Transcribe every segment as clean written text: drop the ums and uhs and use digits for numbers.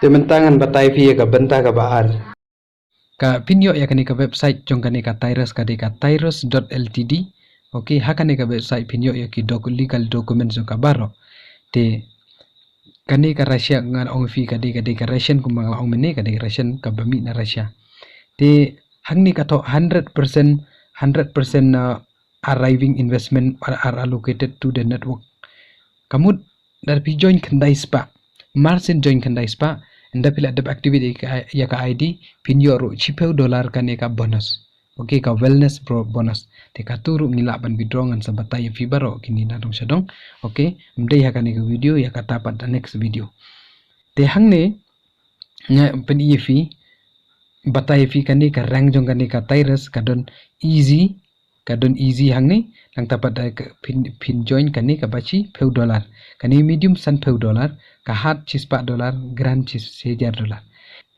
Tementangan batai via ka benta ka baar. Ka pinyo ya kani ka website jong kani ka tyrus.ltd. Okay, hakani ka website pinyo ya ki legal documents jong ka baro. Te kani ka Russia ngan ong fi kadi ka Russian kumang ong mene kadi Russian ka bami na Russia. Te hangni ka to 100% arriving investment are allocated to the network. Kamut dar pi join kandai spa marsin join kandai spa enda pila dap activity ya ka ID pinyo ro $10 kan ka bonus. Okay, ka wellness pro bonus te ka turu ngila ban withdraw ngan sa batay fi baro kini na dong sadong. Okay, mdai ha kan ka video ya ka tapat the next video te hangne nga pen fi batay fi kani ka rank jong kani ka Tyrus kadon easy hangne nang tapat pin join kani ka bachi $10 kani medium san $10 ka hard chis $4 grand chis $1000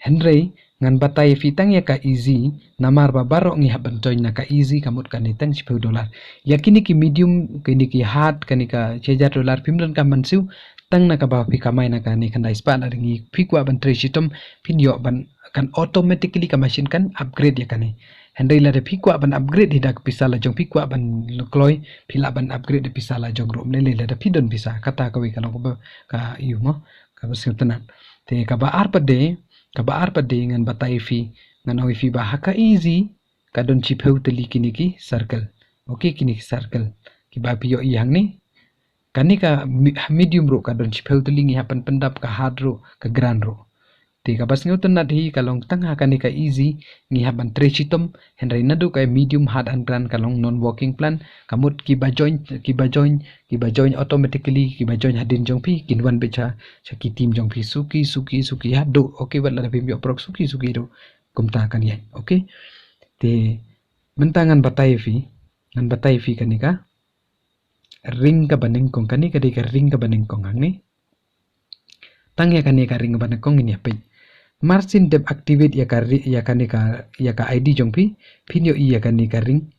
henry ngan batay fi tang ya ka easy namar ba baro ngi haban join na ka easy kamut kani tang $10 yakini ki medium kini ki hard kani ka $1000 pimran ka mansiu tang na ka ba pi kamay na kani kandai spa na ngi pikwa ban tresitom pinyo ban kan automatically ka machine kan upgrade ya kani henry la de pikwa ban upgrade hidak pisala jong pikwa ban lokloi pila ban upgrade pisala jong rom le la de pidon bisa kata kawi kalau ka iu mo ka basutanan te ka ba ar pade ngan batai fi ngan oi fi ba haka easy kadon chipeu teli kini ki circle. Okay, kini circle ki ba piyo ihang ni kani ka medium ro kadon chipeu teli ngi hapan pendap ka hard ro ka grand ro te ka bas ngeutan na di kalong tangha kani ka easy ngi haban trechitom henry nadu ka medium hard and grand kalong non working plan kamut ki ba join automatically ki ba join hadin jong pi kinwan becha ki team jong pi suki ha do. Okay, wala na bimyo prok suki do kumta kan yan. Okay, te mentangan batai fi kani ka ring ka baning kong kani ka ring ka baning kong ang ni tangya kani ka ring ka baning kong ini apa marsin dep activate ya kani ka ID jong pi pinyo ya kani ka ring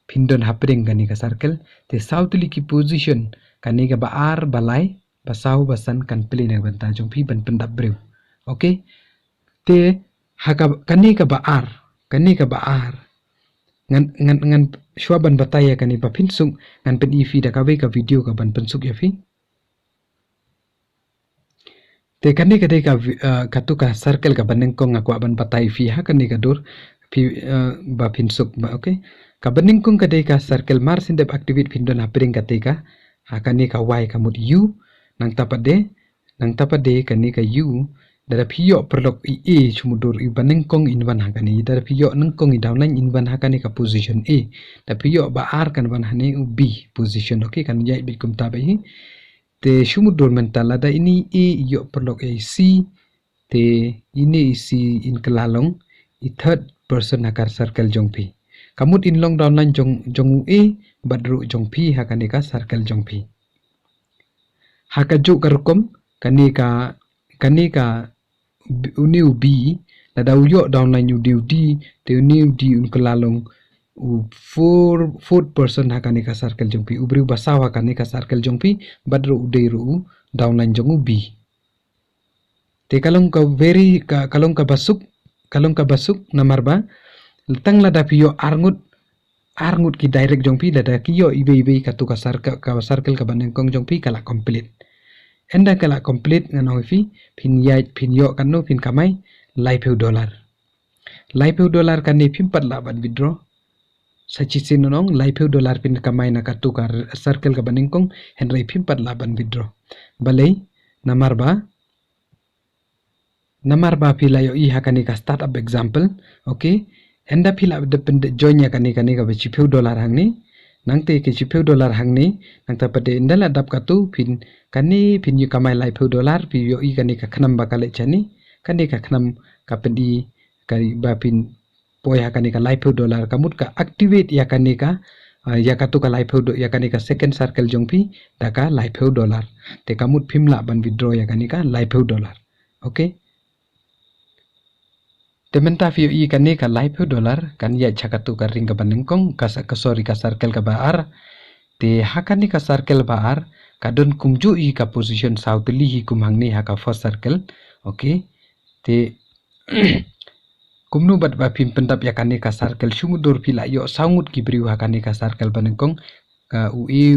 pindon hapring kani ka circle te southly ki position kani ka baar balai basau basan kan pili na banta jong pi ban pendap brew. Okay, te haka kani ka baar ngan shwaban bataya kani ba pinsung ngan pen ifi da kawe ka video ka ban pensuk ya fi te kani ka katu ka circle ka banengkong ngakwa ban batai fi ha kani ka dur fi ba pinsuk ba. Okay, ka banengkong ka ka circle mar sindep activate pindon hapring ka teka ha kani ka y kamut u nang tapade kani ka u dara piyo perlok e chumudur i banengkong inwan hakani dara piyo nengkong i downline inwan hakani ka position a da piyo ba r kan ban hane u b position. Okay, kan jai bit kum tabai te chumudur mental ada ini a yo perlok a c te ini c in kelalong i third person hakar circle jong pi kamut in long downline jong a badru jong pi hakani ka circle jong pi hakaju karukom kani ka uniu b la dauyo downline uniu d te uniu d un kelalong u 4% hakani ka circle jong pi ubri basaw hakani ka circle jong pi badru udeiru downline jong b te kalong ka basuk namarba letang la dapiyo arngut ki direct jong pi la da kiyo ibe katu ka circle ka banengkong jong pi kala complete enda kala complete ngan hoifi pin yo kanu pin kamai $10 kani pimpat laban withdraw sachisin nong $10 pin kamai na katu ka circle ka banengkong henry pimpat laban withdraw balai namarba pilayo i hakani ka startup example. Okay, enda pila depend join ya kani ka $10 hangni nangte ke $10 hangni nang tapade indala dap katu pin yu kamai $10 pi yo i kani ka khnam bakale chani kani ka khnam ka pedi kari ba pin poya kani ka $10 kamut ka activate ya kani ka ya katu ka $10 ya kani ka second circle jong pi daka $10 te kamut pimla ban withdraw ya kani ka $10. Okay, tementa fio i kani ka $10 kan ya chakatu ka ring ka banengkong ka sorry ka circle ka baar te hakani ka circle baar kadon kumju i ka position southly hi kumhangni ha ka first circle. Okay, te kumnu bat ba pin pendap ya kane ka circle sumudur pila yo sangut gibriu ha kane ka circle banengkong UE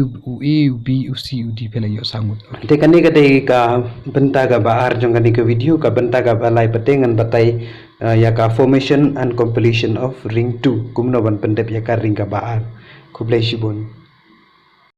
UB UC UD pila yo sangut te kane ka dei ka benta ka baar jong kane ka video ka benta ka balai patengan batai ya ka formation and completion of ring 2 kumno ban pendap ya ka ring ka baar kublai shibon.